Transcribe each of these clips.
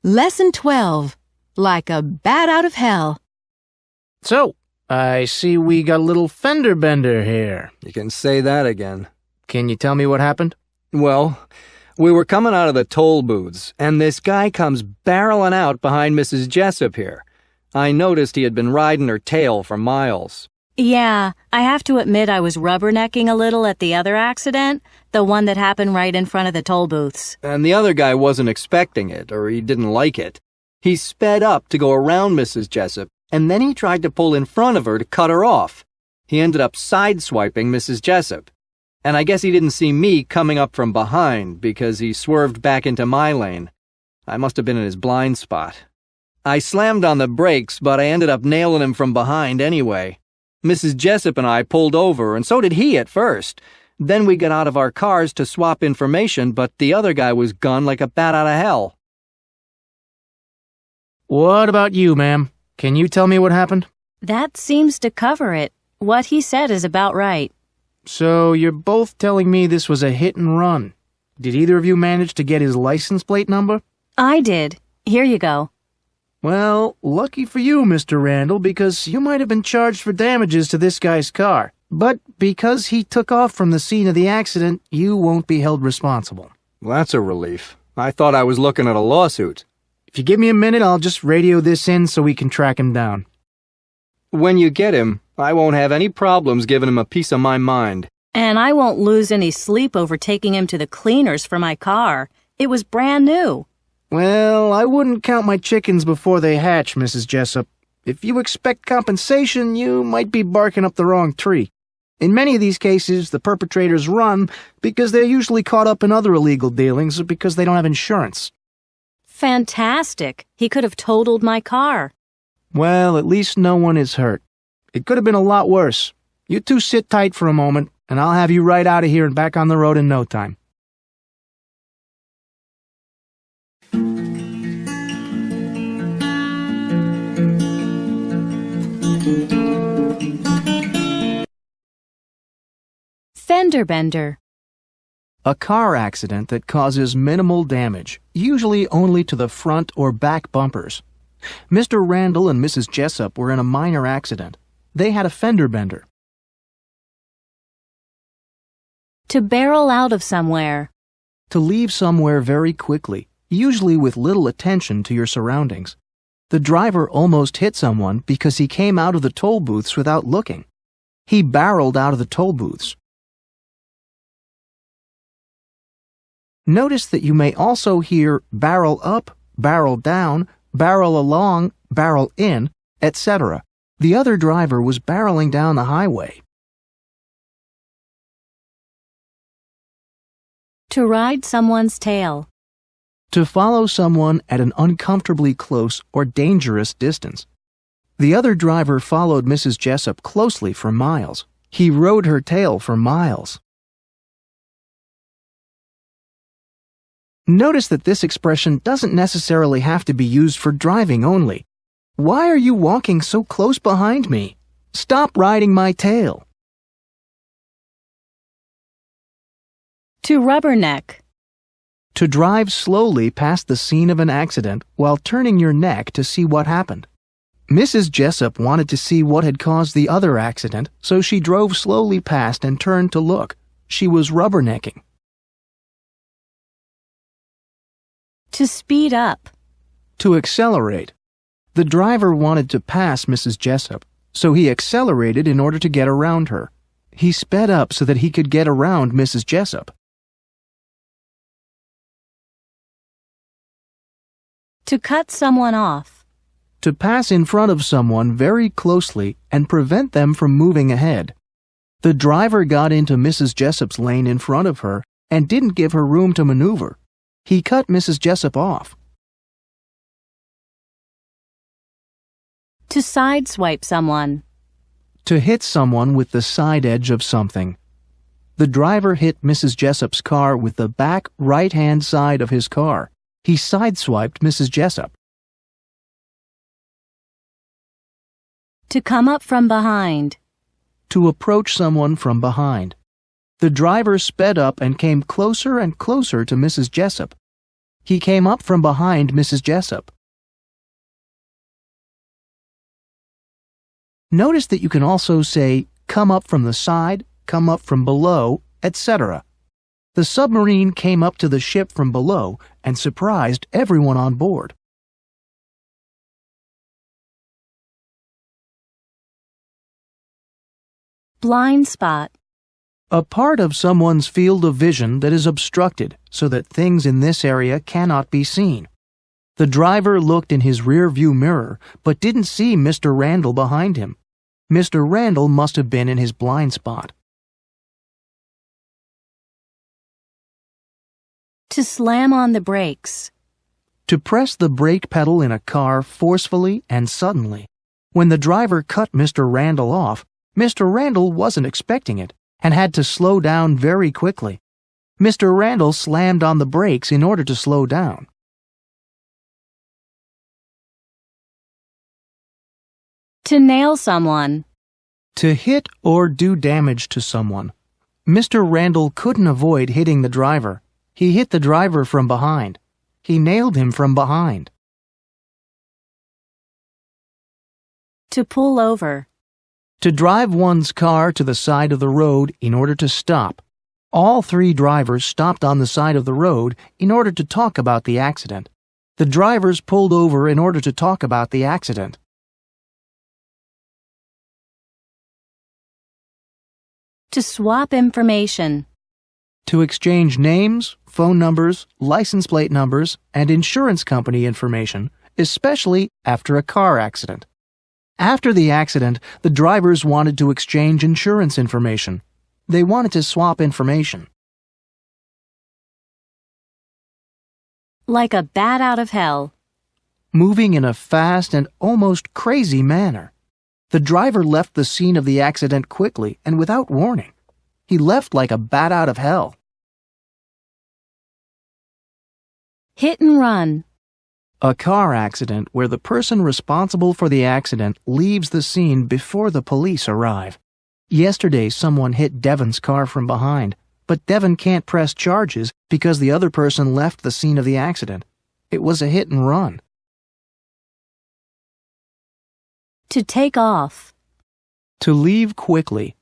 Lesson 12. Like a bat out of hell. So, I see we got a little fender bender here. You can say that again. Can you tell me what happened? Well, we were coming out of the toll booths, and this guy comes barreling out behind Mrs. Jessup here. I noticed he had been riding her tail for miles. Yeah, I have to admit I was rubbernecking a little at the other accident, the one that happened right in front of the toll booths. And the other guy wasn't expecting it, or he didn't like it. He sped up to go around Mrs. Jessup, and then he tried to pull in front of her to cut her off. He ended up sideswiping Mrs. Jessup. And I guess he didn't see me coming up from behind because he swerved back into my lane. I must have been in his blind spot. I slammed on the brakes, but I ended up nailing him from behind anyway. Mrs. Jessup and I pulled over, and so did he at first. Then we got out of our cars to swap information, but the other guy was gone like a bat out of hell. What about you, ma'am? Can you tell me what happened? That seems to cover it. What he said is about right. So, you're both telling me this was a hit and run. Did either of you manage to get his license plate number? I did. Here you go. Well, lucky for you, Mr. Randall, because you might have been charged for damages to this guy's car. But because he took off from the scene of the accident, you won't be held responsible. Well, that's a relief. I thought I was looking at a lawsuit. If you give me a minute, I'll just radio this in so we can track him down. When you get him, I won't have any problems giving him a piece of my mind. And I won't lose any sleep over taking him to the cleaners for my car. It was brand new. Well, I wouldn't count my chickens before they hatch, Mrs. Jessup. If you expect compensation, you might be barking up the wrong tree. In many of these cases, the perpetrators run because they're usually caught up in other illegal dealings or because they don't have insurance. Fantastic. He could have totaled my car. Well, at least no one is hurt. It could have been a lot worse. You two sit tight for a moment, and I'll have you right out of here and back on the road in no time. Fender bender. A car accident that causes minimal damage, usually only to the front or back bumpers. Mr. Randall and Mrs. Jessup were in a minor accident. They had a fender bender. To barrel out of somewhere. To leave somewhere very quickly, usually with little attention to your surroundings. The driver almost hit someone because he came out of the toll booths without looking. He barreled out of the toll booths. Notice that you may also hear barrel up, barrel down, barrel along, barrel in, etc. The other driver was barreling down the highway. To ride someone's tail. To follow someone at an uncomfortably close or dangerous distance. The other driver followed Mrs. Jessup closely for miles. He rode her tail for miles. Notice that this expression doesn't necessarily have to be used for driving only. Why are you walking so close behind me? Stop riding my tail. To rubberneck. To drive slowly past the scene of an accident while turning your neck to see what happened. Mrs. Jessup wanted to see what had caused the other accident, so she drove slowly past and turned to look. She was rubbernecking. To speed up. To accelerate. The driver wanted to pass Mrs. Jessup, so he accelerated in order to get around her. He sped up so that he could get around Mrs. Jessup. To cut someone off. To pass in front of someone very closely and prevent them from moving ahead. The driver got into Mrs. Jessup's lane in front of her and didn't give her room to maneuver. He cut Mrs. Jessup off. To sideswipe someone. To hit someone with the side edge of something. The driver hit Mrs. Jessup's car with the back right-hand side of his car. He sideswiped Mrs. Jessup. To come up from behind. To approach someone from behind. The driver sped up and came closer and closer to Mrs. Jessup. He came up from behind Mrs. Jessup. Notice that you can also say, come up from the side, come up from below, etc. The submarine came up to the ship from below and surprised everyone on board. Blind spot. A part of someone's field of vision that is obstructed so that things in this area cannot be seen. The driver looked in his rear-view mirror but didn't see Mr. Randall behind him. Mr. Randall must have been in his blind spot. To slam on the brakes. To press the brake pedal in a car forcefully and suddenly. When the driver cut Mr. Randall off, Mr. Randall wasn't expecting it and had to slow down very quickly. Mr. Randall slammed on the brakes in order to slow down. To nail someone. To hit or do damage to someone. Mr. Randall couldn't avoid hitting the driver. He hit the driver from behind. He nailed him from behind. To pull over. To drive one's car to the side of the road in order to stop. All three drivers stopped on the side of the road in order to talk about the accident. The drivers pulled over in order to talk about the accident. To swap information. To exchange names, phone numbers, license plate numbers, and insurance company information, especially after a car accident. After the accident, the drivers wanted to exchange insurance information. They wanted to swap information. Like a bat out of hell. Moving in a fast and almost crazy manner. The driver left the scene of the accident quickly and without warning. He left like a bat out of hell. Hit and run. A car accident where the person responsible for the accident leaves the scene before the police arrive. Yesterday, someone hit Devon's car from behind, but Devon can't press charges because the other person left the scene of the accident. It was a hit and run. To take off. To leave quickly.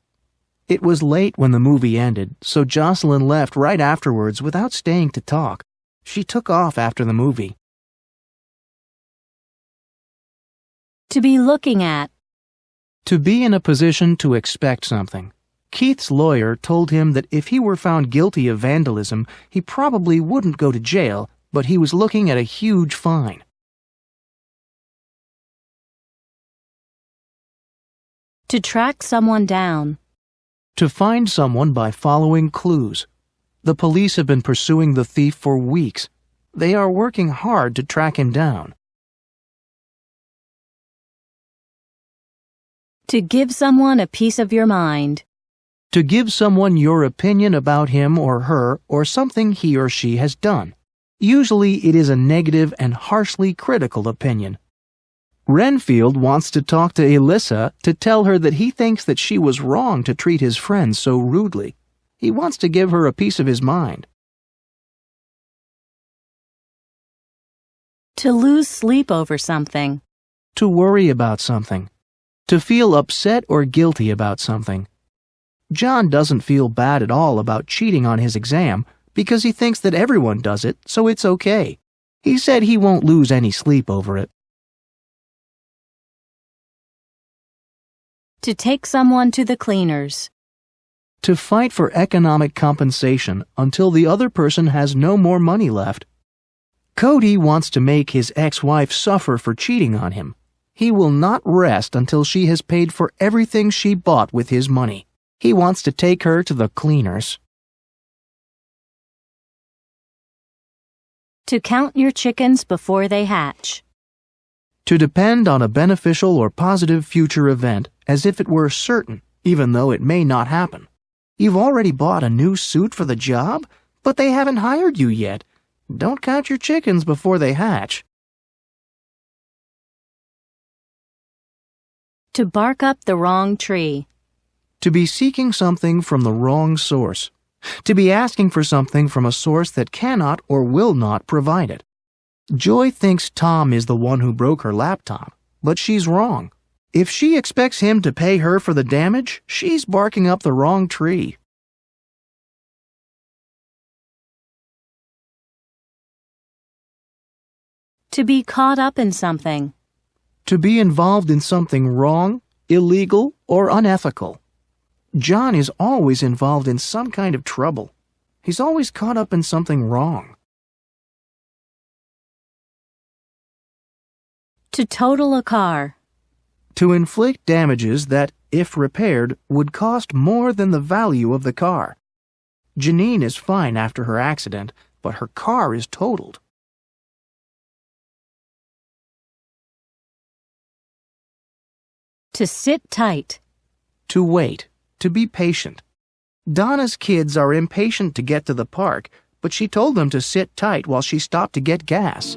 It was late when the movie ended, so Jocelyn left right afterwards without staying to talk. She took off after the movie. To be looking at. To be in a position to expect something. Keith's lawyer told him that if he were found guilty of vandalism, he probably wouldn't go to jail, but he was looking at a huge fine. To track someone down. To find someone by following clues. The police have been pursuing the thief for weeks. They are working hard to track him down. To give someone a piece of your mind. To give someone your opinion about him or her or something he or she has done. Usually it is a negative and harshly critical opinion. Renfield wants to talk to Elissa to tell her that he thinks that she was wrong to treat his friend so rudely. He wants to give her a piece of his mind. To lose sleep over something. To worry about something. To feel upset or guilty about something. John doesn't feel bad at all about cheating on his exam because he thinks that everyone does it, so it's okay. He said he won't lose any sleep over it. To take someone to the cleaners. To fight for economic compensation until the other person has no more money left. Cody wants to make his ex-wife suffer for cheating on him. He will not rest until she has paid for everything she bought with his money. He wants to take her to the cleaners. To count your chickens before they hatch. To depend on a beneficial or positive future event as if it were certain, even though it may not happen. You've already bought a new suit for the job, but they haven't hired you yet. Don't count your chickens before they hatch. To bark up the wrong tree. To be seeking something from the wrong source. To be asking for something from a source that cannot or will not provide it. Joy thinks Tom is the one who broke her laptop, but she's wrong. If she expects him to pay her for the damage, she's barking up the wrong tree. To be caught up in something. To be involved in something wrong, illegal, or unethical. John is always involved in some kind of trouble. He's always caught up in something wrong. To total a car. To inflict damages that, if repaired, would cost more than the value of the car. Janine is fine after her accident, but her car is totaled. To sit tight. To wait. To be patient. Donna's kids are impatient to get to the park, but she told them to sit tight while she stopped to get gas.